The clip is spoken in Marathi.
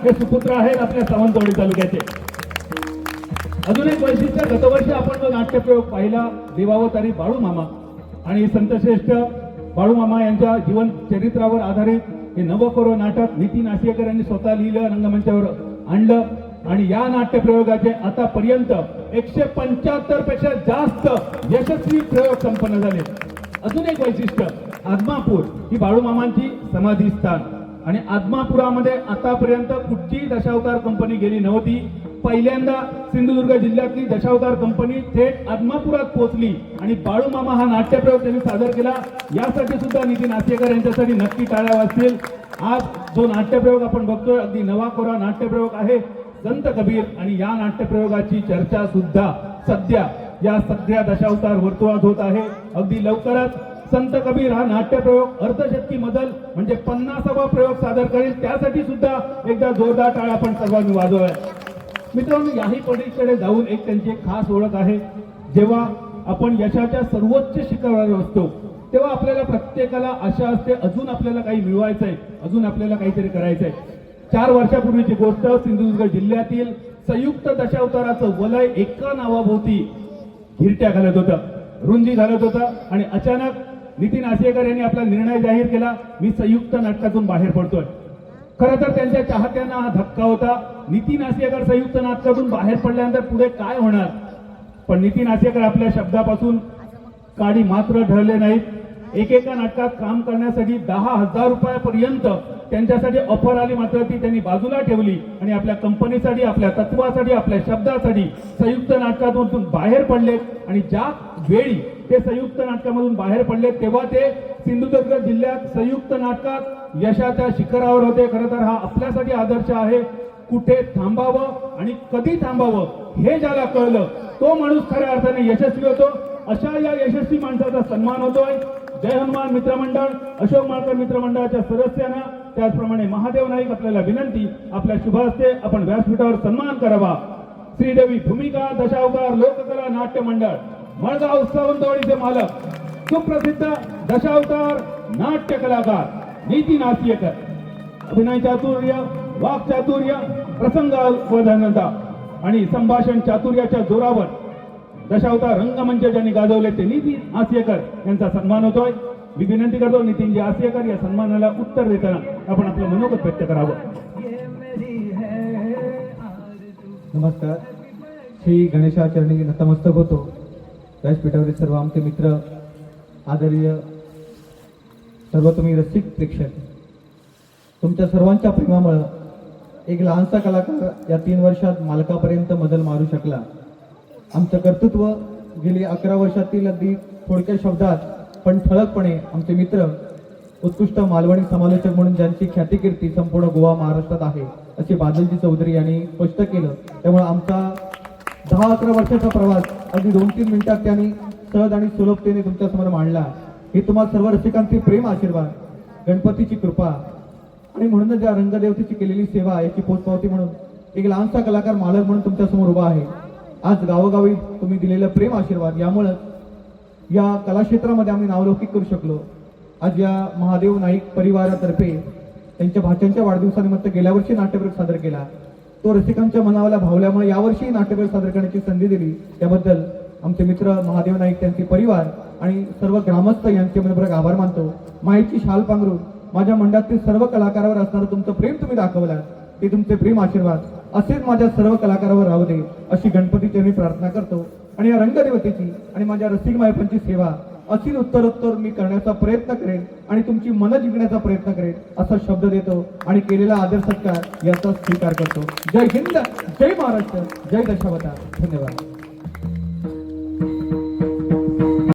हे सुपुत्र आहेत आपल्या सावंतवाडी तालुक्याचे. अजून एक वैशिष्ट्य, गतवर्षी आपण जो नाट्यप्रयोग पाहिला देवावतारी बाळू मामा आणि संतश्रेष्ठ बाळू मामा यांच्या जीवन चरित्रावर आधारित हे नवकोरो नाटक नितीन आसियकर यांनी स्वतः लिहिलं, रंगमंचावर आणलं आणि या नाट्यप्रयोगाचे आतापर्यंत 175 पेक्षा जास्त यशस्वी प्रयोग संपन्न झाले. अजून एक वैशिष्ट्य, आदमापूर ही बाळू मामांची समाधी स्थान आणि आदमापुरामध्ये आतापर्यंत कुठची दशावतार कंपनी गेली नव्हती. पहिल्यांदा सिंधुदुर्ग जिल्ह्यातली दशावतार कंपनी थेट आदमापुरात पोहोचली आणि बाळू मामा हा नाट्यप्रयोग त्यांनी सादर केला. यासाठी सुद्धा नितीन आसियकर यांच्यासाठी नक्की टाळ्या वाजतील. आज जो नाट्यप्रयोग आपण बघतोय अगदी नवा कोरा नाट्यप्रयोग आहे संत कबीर आणि या नाट्यप्रयोगाची चर्चा सुद्धा सध्या या सगळ्या दशावतार वर्तुळात होत आहे. अगदी लवकरच संत कबीर हा नाट्यप्रयोग अर्धशतकी मदल म्हणजे 50वा प्रयोग सादर करेल. त्यासाठी सुद्धा एकदा जोरदार टाळ्या आपण सर्वांनी वाजवाव्या. मित्रांनो, याही पलीकडे जाऊन एक त्यांची खास ओळख आहे. जेव्हा आपण यशाच्या सर्वोच्च शिखरावर असतो तेव्हा आपल्याला प्रत्येकाला आशा असते अजून आपल्याला काही मिळवायचंय, अजून आपल्याला काहीतरी करायचंय. 4 वर्षापूर्वीची गोष्ट, सिंधुदुर्ग जिल्ह्यातील संयुक्त दशावताराचं वलय एका नावाभोवती घिरट्या घालत होतं, रुंदी घालत होतं आणि अचानक नितीन आसियकर यांनी आपला निर्णय जाहीर केला, मी संयुक्त नाटकातून बाहेर पडतोय. खरं तर त्यांच्या चाहत्यांना हा धक्का होता. नितीन आसियकर संयुक्त नाटकातून बाहेर पडल्यानंतर पुढे काय होणार, पण नितीन आसियकर आपल्या शब्दापासून काडी मात्र ढळले नाहीत. एकेका नाटकात काम करण्यासाठी 10,000 रुपयापर्यंत त्यांच्यासाठी ऑफर आली, मात्र ती त्यांनी बाजूला ठेवली आणि आपल्या कंपनीसाठी, आपल्या तत्वासाठी, आपल्या शब्दासाठी संयुक्त नाटकातून बाहेर पडले. आणि ज्या वेळी ते संयुक्त नाटकामधून बाहेर पडले तेव्हा ते सिंधुदुर्ग जिल्ह्यात संयुक्त नाटकात यशाच्या शिखरावर होते. खरं तर हा आपल्यासाठी आदर्श आहे. कुठे थांबावं आणि कधी थांबावं हे ज्याला कळलं तो माणूस खऱ्या अर्थाने यशस्वी होतो. अशा या यशस्वी माणसाचा सन्मान होतोय. जय हनुमान मित्रमंडळ, अशोक माळकर मित्रमंडळाच्या सदस्यांना, त्याचप्रमाणे महादेव नाईक आपल्याला विनंती, आपल्या शुभ हस्ते आपण व्यासपीठावर सन्मान करावा. श्रीदेवी भूमिका दशावतार लोककला नाट्य मंडळ मळगाव सावंतवाडीचे मालक, सुप्रसिद्ध दशावतार नाट्य कलाकार नितीन आसियकर. अभिनय चातुर्य, वाक् चातुर्य, प्रसंगावधानता आणि संभाषण चातुर्याच्या जोरावर दशावतार रंगमंच ज्यांनी गाजवले ते नितीन आसियकर यांचा सन्मान होतोय. मी विनंती करतो नितीनजी आसियकर या सन्मानाला उत्तर देताना आपण आपलं मनोगत व्यक्त करावं. नमस्कार. श्री गणेशाचरणी नतमस्तक होतो. व्यासपीठावरील सर्व आमचे मित्र, आदरणीय सर्व तुम्ही रसिक प्रेक्षक, तुमच्या सर्वांच्या प्रेमामुळे एक लहानसा कलाकार या 3 वर्षात मालकापर्यंत मजल मारू शकला. आमचं कर्तृत्व गेली 11 वर्षातील अगदी थोडक्या शब्दात पण ठळकपणे आमचे मित्र, उत्कृष्ट मालवणी समालोचक म्हणून ज्यांची ख्यातिकीर्ती संपूर्ण गोवा महाराष्ट्रात आहे असे बादलजी चौधरी यांनी स्पष्ट केलं. त्यामुळे आमचा 10-11 वर्षाचा प्रवास अगदी 2-3 मिनिटात त्यांनी सहज आणि सुलभतेने तुमच्यासमोर मांडला. हे तुम्हा सर्व रसिकांचे प्रेम, आशीर्वाद, गणपतीची कृपा आणि म्हणूनच या रंगदेवतेची केलेली सेवा याची पोचपावती म्हणून एक लहानसा कलाकार मालक म्हणून तुमच्यासमोर उभा आहे. आज गावोगावी तुम्ही दिलेलं प्रेम, आशीर्वाद यामुळं या कलाक्षेत्रामध्ये आम्ही नावलौकिक करू शकलो. आज या महादेव नाईक परिवारातर्फे त्यांच्या भाच्यांच्या वाढदिवसानिमित्त गेल्या वर्षी नाट्यप्रयोग सादर केला. तो रसिकांच्या मनाला भावल्यामुळे यावर्षी नाट्यप्रयोग सादर करण्याची संधी दिली. त्याबद्दल आमचे मित्र महादेव नाईक, त्यांचे परिवार आणि सर्व ग्रामस्थ यांचे मनपूर्वक आभार मानतो. माईची शाल पांघरून माझ्या मंडळातील सर्व कलाकारावर असणारं तुमचं प्रेम तुम्ही दाखवलं, ते तुमचे प्रेम, आशीर्वाद असेच माझ्या सर्व कलाकारावर राहू दे अशी गणपतीची मी प्रार्थना करतो. आणि या रंगदेवतेची आणि माझ्या रसिक मायपांची सेवा अशीच उत्तरोत्तर मी करण्याचा प्रयत्न करेन आणि तुमची मन जिंकण्याचा प्रयत्न करेन असा शब्द देतो आणि केलेला आदर सत्कार याचा स्वीकार करतो. जय हिंद, जय महाराष्ट्र, जय दशावतार. धन्यवाद.